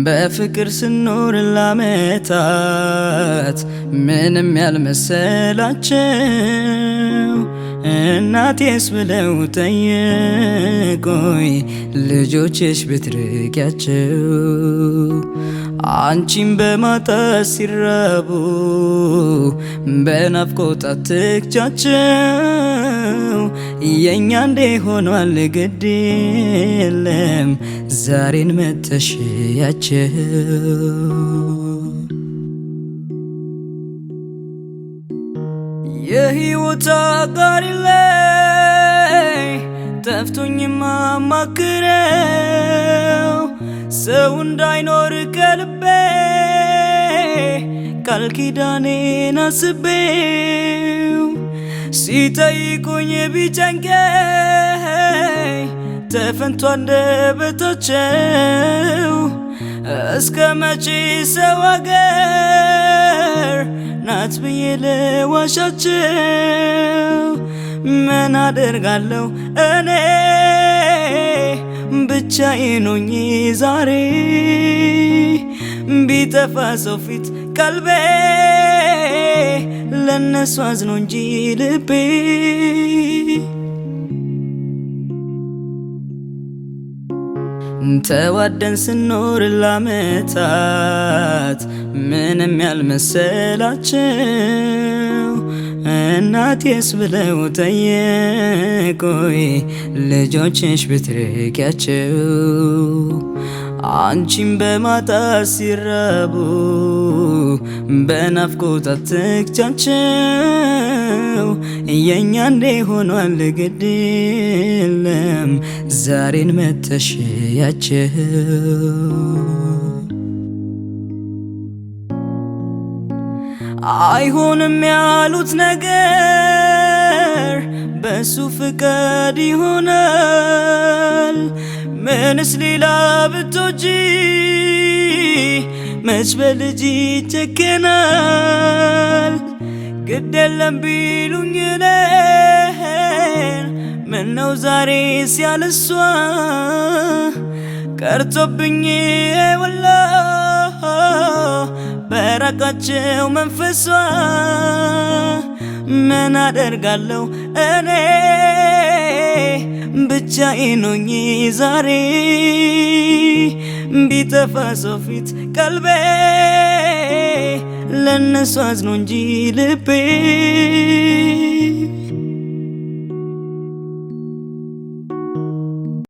በፍቅር ስኖር ላመታት ምንም ያልመሰላቸው እናቴስ ብለው ጠየቁኝ ልጆችሽ ብትርቂያቸው አንቺን በማጣት ሲራቡ በናፍቆት አትግቻቸው የኛ እንደ ሆኗል ግድ የለም ዛሬን መተሽያቸው የህይወት አጋሪ ላይ ጠፍቶኝ ማማክረው ሰው እንዳይኖር ከልቤ ቃል ኪዳኔን አስቤው ሲጠይቁኝ ቢጨንቀኝ ተፈንቶ አንደበታቸው እስከ መቼ ሰው አገር ናት ብዬ ልዋሻቸው ምን አደርጋለሁ እኔ ብቻዬን ሆኜ ዛሬ ቢጠፋ ሰው ፊት ቀልቤ ለነሱ አዝኖ እንጂ ልቤ ተዋደን ስኖር ላመታት ምንም ያልመሰላቸው እናቴስ ብለው ጠየቁኝ ልጆችሽ ብትርቂያቸው አንቺን በማጣት ሲራቡ በናፍቆት አትግቻቸው የኛ እንደ ሆኗል ግድ የለም ዛሬን መተሽያቸው አይሆንም ያሉት ነገር በሱ ፍቃድ ይሆናል ምንስ ሌላ ብትወጂ መች በልጅ ይጨከናል ግድ የለም ቢሉኝ እኔን ምነው ዛሬ ሲያለሷ ቀርቶብኝ ወላ በራቃቸው መንፈሷ ምን አደርጋለሁ እኔ ብቻዬን ሆኜ ዛሬ ቢጠፋ ሰው ፊት ቀልቤ ለነሱ አዝኖ እንጂ ልቤ